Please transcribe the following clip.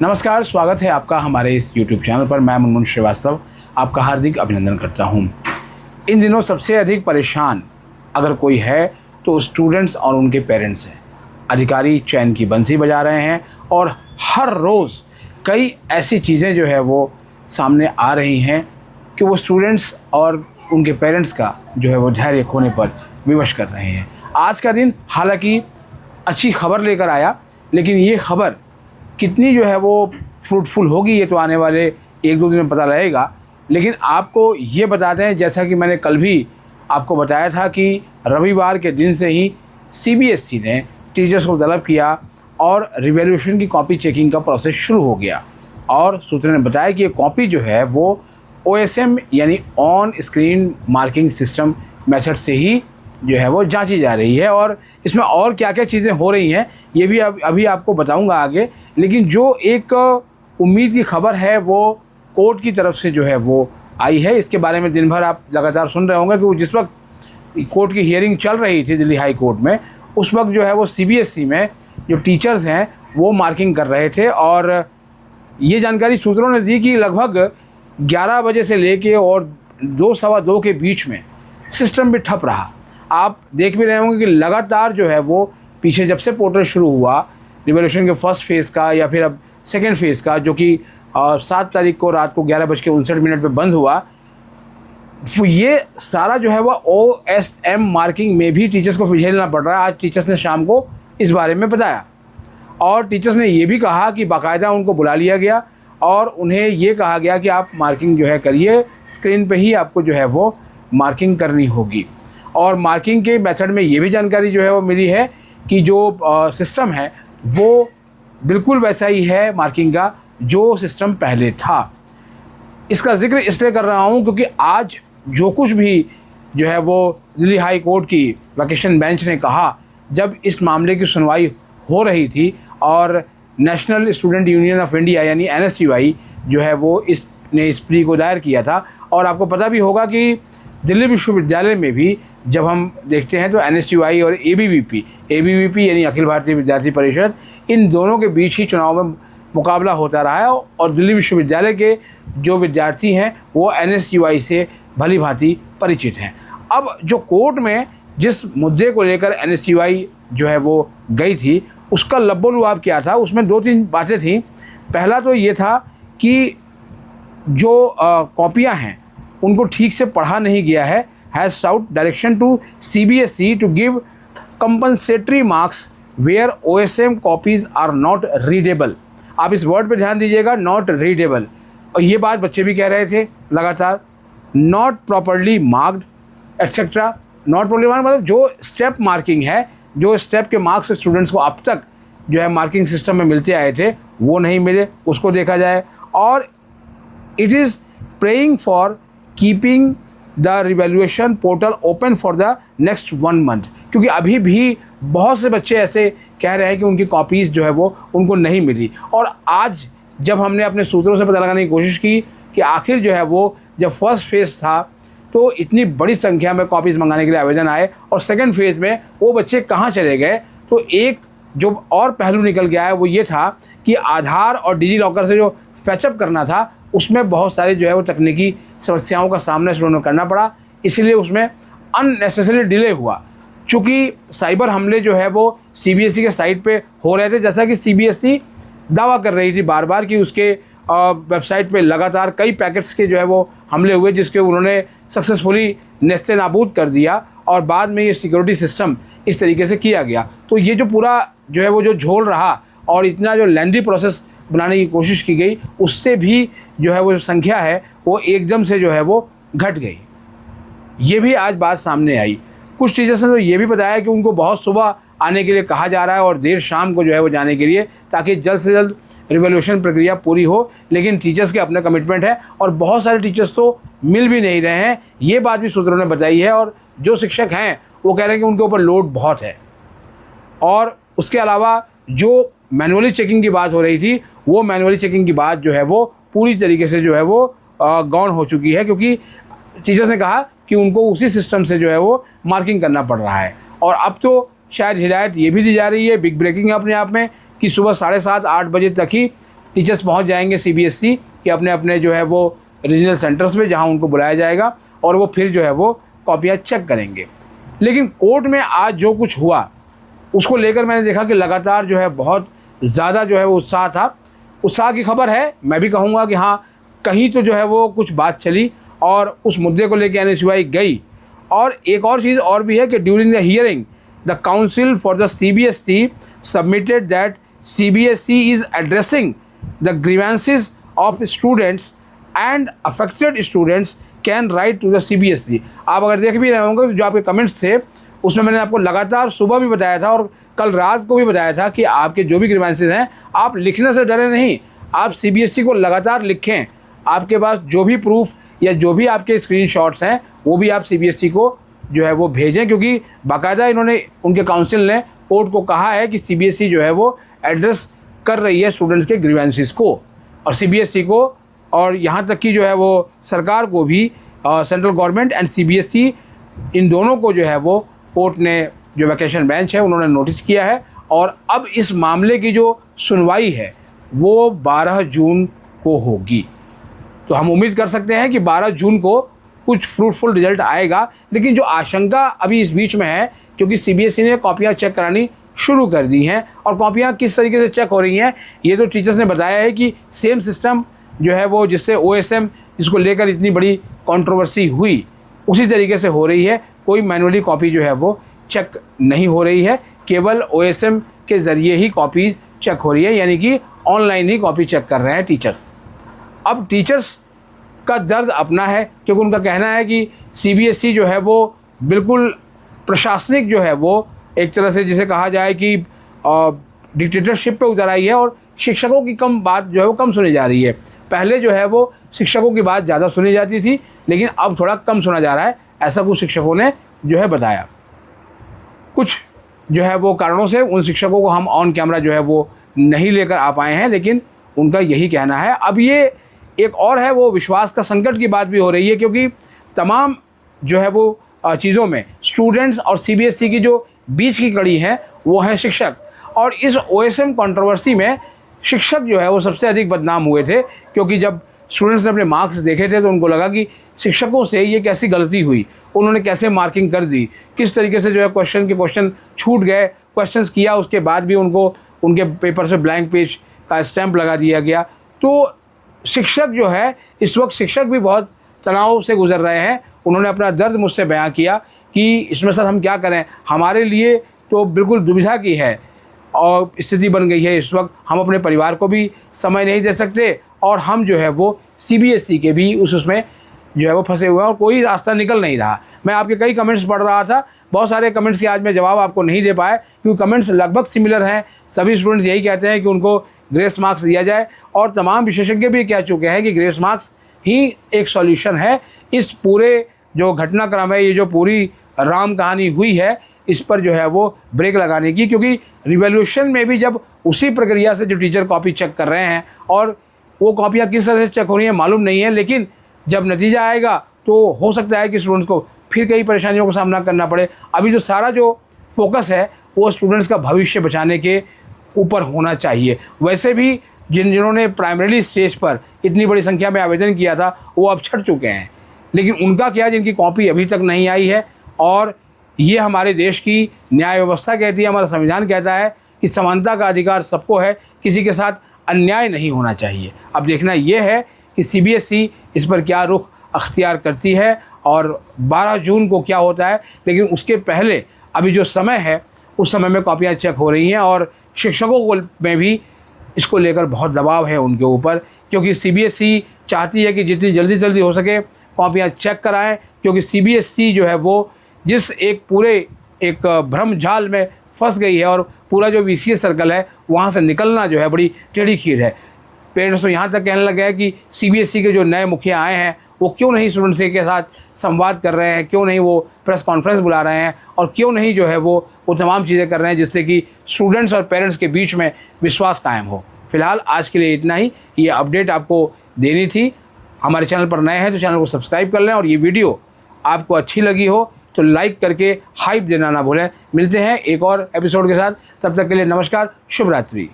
नमस्कार, स्वागत है आपका हमारे इस YouTube चैनल पर। मैं मुनमुन श्रीवास्तव आपका हार्दिक अभिनंदन करता हूं। इन दिनों सबसे अधिक परेशान अगर कोई है तो स्टूडेंट्स और उनके पेरेंट्स हैं। अधिकारी चैन की बंसी बजा रहे हैं और हर रोज़ कई ऐसी चीज़ें जो है वो सामने आ रही हैं कि वो स्टूडेंट्स और उनके पेरेंट्स का जो है वो धैर्य खोने पर विवश कर रहे हैं। आज का दिन हालांकि अच्छी खबर लेकर आया, लेकिन ये खबर कितनी जो है वो फ्रूटफुल होगी ये तो आने वाले 1-2 दिन में पता लगेगा। लेकिन आपको ये बता दें, जैसा कि मैंने कल भी आपको बताया था कि रविवार के दिन से ही CBSE ने टीचर्स को तलब किया और रिवैल्यूएशन की कॉपी चेकिंग का प्रोसेस शुरू हो गया। और सूत्रों ने बताया कि ये कॉपी जो है वो OSM यानी on screen marking system method से ही जो है वो जांची जा रही है। और इसमें और क्या क्या चीज़ें हो रही हैं ये भी अभी आपको बताऊंगा आगे। लेकिन जो एक उम्मीद की खबर है वो कोर्ट की तरफ से जो है वो आई है। इसके बारे में दिन भर आप लगातार सुन रहे होंगे कि वो जिस वक्त कोर्ट की हियरिंग चल रही थी दिल्ली हाई कोर्ट में, उस वक्त जो है वो CBSE में जो टीचर्स हैं वो मार्किंग कर रहे थे। और ये जानकारी सूत्रों ने दी कि लगभग 11 बजे से लेके और 2 सवा 2 के बीच में सिस्टम भी ठप रहा। आप देख भी रहे होंगे कि लगातार जो है वो पीछे जब से पोर्टल शुरू हुआ रिवॉल्यूशन के फर्स्ट फेज़ का या फिर अब सेकेंड फेज़ का, जो कि 7 तारीख को रात को 11:59 पे बंद हुआ, ये सारा जो है वो OSM मार्किंग में भी टीचर्स को झेलना पड़ रहा है। आज टीचर्स ने शाम को इस बारे में बताया और टीचर्स ने ये भी कहा कि बाकायदा उनको बुला लिया गया और उन्हें ये कहा गया कि आप मार्किंग जो है करिए, स्क्रीन पे ही आपको जो है वो मार्किंग करनी होगी। और मार्किंग के मेथड में ये भी जानकारी जो है वो मिली है कि जो सिस्टम है वो बिल्कुल वैसा ही है मार्किंग का जो सिस्टम पहले था। इसका जिक्र इसलिए कर रहा हूँ क्योंकि आज जो कुछ भी जो है वो दिल्ली हाई कोर्ट की वैकेशन बेंच ने कहा, जब इस मामले की सुनवाई हो रही थी और national student union of India यानी NSTUI जो है वो इसने इस प्ली को दायर किया था। और आपको पता भी होगा कि दिल्ली विश्वविद्यालय में भी जब हम देखते हैं तो NSTUI और ABVP यानी अखिल भारतीय विद्यार्थी परिषद, इन दोनों के बीच ही चुनाव में मुकाबला होता रहा है। और दिल्ली विश्वविद्यालय के जो विद्यार्थी हैं वो NSTUI से भली भांति परिचित हैं। अब जो कोर्ट में जिस मुद्दे को लेकर NSTUI जो है वो गई थी उसका लब्बो-लुआब क्या था, उसमें 2-3 बातें थीं। पहला तो ये था कि जो कॉपियाँ हैं उनको ठीक से पढ़ा नहीं गया है। Has sought direction to CBSE to give compensatory marks where OSM copies are not readable. आप इस वर्ड पे ध्यान दीजिएगा, नॉट रीडेबल। और ये बात बच्चे भी कह रहे थे लगातार, not properly marked etcetera. Not properly marked मतलब जो स्टेप मार्किंग है, जो स्टेप के मार्क्स स्टूडेंट्स को अब तक जो है मार्किंग सिस्टम में मिलते आए थे वो नहीं मिले, उसको देखा जाए। और it is praying for keeping the revaluation portal open for the next 1 month, क्योंकि अभी भी बहुत से बच्चे ऐसे कह रहे हैं कि उनकी कॉपीज़ जो है वो उनको नहीं मिली। और आज जब हमने अपने सूत्रों से पता लगाने की कोशिश की कि आखिर जो है वो जब फर्स्ट फेज़ था तो इतनी बड़ी संख्या में कॉपीज़ मंगाने के लिए आवेदन आए और सेकेंड फेज़ में वो बच्चे कहाँ चले गए, तो एक जो और पहलू निकल गया है वो ये था कि आधार और डिजी लॉकर से जो फैचअप करना था उसमें बहुत सारे जो है वो तकनीकी समस्याओं का सामना स्टूडेंट को करना पड़ा, इसलिए उसमें अननेसेसरी डिले हुआ। चूँकि साइबर हमले जो है वो CBSE के साइट पे हो रहे थे, जैसा कि CBSE दावा कर रही थी बार बार कि उसके वेबसाइट पे लगातार कई पैकेट्स के जो है वो हमले हुए जिसके उन्होंने सक्सेसफुली नेस्ते नाबूद कर दिया और बाद में ये सिक्योरिटी सिस्टम इस तरीके से किया गया। तो ये जो पूरा जो है वो जो झोल रहा और इतना जो लेंथी प्रोसेस बनाने की कोशिश की गई, उससे भी जो है वो जो संख्या है वो एकदम से जो है वो घट गई। ये भी आज बात सामने आई। कुछ टीचर्स ने तो ये भी बताया कि उनको बहुत सुबह आने के लिए कहा जा रहा है और देर शाम को जो है वो जाने के लिए, ताकि जल्द से जल्द रिवॉल्यूशन प्रक्रिया पूरी हो। लेकिन टीचर्स के अपने कमिटमेंट है और बहुत सारे टीचर्स तो मिल भी नहीं रहे हैं, ये बात भी सूत्रों ने बताई है। और जो शिक्षक हैं वो कह रहे हैं कि उनके ऊपर लोड बहुत है। और उसके अलावा जो मैनुअली चेकिंग की बात हो रही थी वो मैनुअली चेकिंग की बात जो है वो पूरी तरीके से जो है वो गौण हो चुकी है, क्योंकि टीचर्स ने कहा कि उनको उसी सिस्टम से जो है वो मार्किंग करना पड़ रहा है। और अब तो शायद हिदायत ये भी दी जा रही है, बिग ब्रेकिंग है अपने आप में, कि सुबह 7:30-8 बजे तक ही टीचर्स पहुंच जाएंगे सीबीएसई के अपने अपने जो है वो रीजनल सेंटर्स में, जहां उनको बुलाया जाएगा और वो फिर जो है वो कॉपियाँ चेक करेंगे। लेकिन कोर्ट में आज जो कुछ हुआ उसको लेकर मैंने देखा कि लगातार जो है बहुत ज़्यादा जो है वो उत्साह था। उत्साह की खबर है, मैं भी कहूँगा कि हाँ, कहीं तो जो है वो कुछ बात चली और उस मुद्दे को लेकर एनएसयूआई गई। और एक और चीज़ और भी है कि during the hearing the counsel for the CBSE submitted that CBSE is addressing the grievances of students and affected students can write to the CBSE. आप अगर देख भी रहे होंगे तो जो आपके कमेंट्स थे उसमें मैंने आपको लगातार सुबह भी बताया था और कल रात को भी बताया था कि आपके जो भी ग्रीवेंसेस हैं आप लिखने से डरे नहीं, आप सीबीएसई को लगातार लिखें। आपके पास जो भी प्रूफ या जो भी आपके स्क्रीनशॉट्स हैं वो भी आप सीबीएसई को जो है वो भेजें, क्योंकि बाकायदा इन्होंने उनके काउंसिल ने कोर्ट को कहा है कि सीबीएसई जो है वो एड्रेस कर रही है स्टूडेंट्स के ग्रीवेंसेस को, और सीबीएसई को और यहाँ तक कि जो है वो सरकार को भी, सेंट्रल गवर्नमेंट एंड सीबीएसई इन दोनों को जो है वो कोर्ट ने जो वैकेशन बेंच है उन्होंने नोटिस किया है। और अब इस मामले की जो सुनवाई है वो 12 जून को होगी। तो हम उम्मीद कर सकते हैं कि 12 जून को कुछ फ्रूटफुल रिजल्ट आएगा। लेकिन जो आशंका अभी इस बीच में है, क्योंकि सीबीएसई ने कॉपियाँ चेक करानी शुरू कर दी हैं और कॉपियाँ किस तरीके से चेक हो रही हैं ये तो टीचर्स ने बताया है कि सेम सिस्टम जो है वो जिससे ओएसएम जिसको लेकर इतनी बड़ी कंट्रोवर्सी हुई उसी तरीके से हो रही है। कोई मैनुअली कॉपी जो है वो चेक नहीं हो रही है, केवल ओएसएम के ज़रिए ही कॉपी चेक हो रही है, यानी कि ऑनलाइन ही कॉपी चेक कर रहे हैं टीचर्स। अब टीचर्स का दर्द अपना है, क्योंकि उनका कहना है कि सीबीएसई जो है वो बिल्कुल प्रशासनिक जो है वो एक तरह से जिसे कहा जाए कि डिक्टेटरशिप पे उतर आई है और शिक्षकों की कम बात जो है वो कम सुनी जा रही है। पहले जो है वो शिक्षकों की बात ज़्यादा सुनी जाती थी, लेकिन अब थोड़ा कम सुना जा रहा है, ऐसा कुछ शिक्षकों ने जो है बताया। कुछ जो है वो कारणों से उन शिक्षकों को हम ऑन कैमरा जो है वो नहीं लेकर आ पाए हैं, लेकिन उनका यही कहना है। अब ये एक और है वो विश्वास का संकट की बात भी हो रही है, क्योंकि तमाम जो है वो चीज़ों में स्टूडेंट्स और सीबीएसई की जो बीच की कड़ी है वो है शिक्षक। और इस ओएसएम कंट्रोवर्सी में शिक्षक जो है वो सबसे अधिक बदनाम हुए थे, क्योंकि जब स्टूडेंट्स ने अपने मार्क्स देखे थे तो उनको लगा कि शिक्षकों से ये कैसी गलती हुई, उन्होंने कैसे मार्किंग कर दी, किस तरीके से जो है क्वेश्चन छूट गए, क्वेश्चंस किया उसके बाद भी उनको उनके पेपर से ब्लैंक पेज का स्टैंप लगा दिया गया। तो शिक्षक जो है इस वक्त शिक्षक भी बहुत तनाव से गुजर रहे हैं। उन्होंने अपना दर्द मुझसे बयां किया कि इसमें सर हम क्या करें, हमारे लिए तो बिल्कुल दुविधा की है और स्थिति बन गई है। इस वक्त हम अपने परिवार को भी समय नहीं दे सकते और हम जो है वो सीबीएसई के भी उसमें जो है वो फंसे हुए हैं और कोई रास्ता निकल नहीं रहा। मैं आपके कई कमेंट्स पढ़ रहा था, बहुत सारे कमेंट्स के आज मैं जवाब आपको नहीं दे पाया, क्योंकि कमेंट्स लगभग सिमिलर हैं। सभी स्टूडेंट्स यही कहते हैं कि उनको ग्रेस मार्क्स दिया जाए, और तमाम विशेषज्ञ भी कह चुके हैं कि ग्रेस मार्क्स ही एक सॉल्यूशन है। इस पूरे जो घटनाक्रम है, ये जो पूरी राम कहानी हुई है, इस पर जो है वो ब्रेक लगाने की, क्योंकि रिवॉल्यूशन में भी जब उसी प्रक्रिया से जो टीचर कॉपी चेक कर रहे हैं और वो कॉपियाँ किस तरह से चेक हो रही हैं मालूम नहीं है, लेकिन जब नतीजा आएगा तो हो सकता है कि स्टूडेंट्स को फिर कई परेशानियों का सामना करना पड़े। अभी जो सारा जो फोकस है वो स्टूडेंट्स का भविष्य बचाने के ऊपर होना चाहिए। वैसे भी जिन्होंने प्राइमरी स्टेज पर इतनी बड़ी संख्या में आवेदन किया था वो अब छट चुके हैं, लेकिन उनका क्या, जिनकी कॉपी अभी तक नहीं आई है। और ये हमारे देश की न्याय व्यवस्था कहती है, हमारा संविधान कहता है कि समानता का अधिकार सबको है, किसी के साथ अन्याय नहीं होना चाहिए। अब देखना यह है कि सीबीएसई इस पर क्या रुख अख्तियार करती है और 12 जून को क्या होता है। लेकिन उसके पहले अभी जो समय है उस समय में कॉपियाँ चेक हो रही हैं और शिक्षकों को में भी इसको लेकर बहुत दबाव है उनके ऊपर, क्योंकि सीबीएसई चाहती है कि जितनी जल्दी हो सके कॉपियाँ चेक कराएं, क्योंकि सीबीएसई जो है वो जिस एक पूरे एक भ्रम जाल में फंस गई है और पूरा जो वीसीएस सर्कल है वहाँ से निकलना जो है बड़ी टेढ़ी खीर है। पेरेंट्स तो यहाँ तक कहने लगे हैं कि सीबीएसई के जो नए मुखिया आए हैं वो क्यों नहीं स्टूडेंट्स के साथ संवाद कर रहे हैं, क्यों नहीं वो प्रेस कॉन्फ्रेंस बुला रहे हैं और क्यों नहीं जो है वो तमाम चीज़ें कर रहे हैं जिससे कि स्टूडेंट्स और पेरेंट्स के बीच में विश्वास कायम हो। फिलहाल आज के लिए इतना ही, ये अपडेट आपको देनी थी। हमारे चैनल पर नए हैं तो चैनल को सब्सक्राइब कर लें, और ये वीडियो आपको अच्छी लगी हो तो लाइक करके हाइप देना ना भूलें। मिलते हैं एक और एपिसोड के साथ, तब तक के लिए नमस्कार, शुभ रात्रि।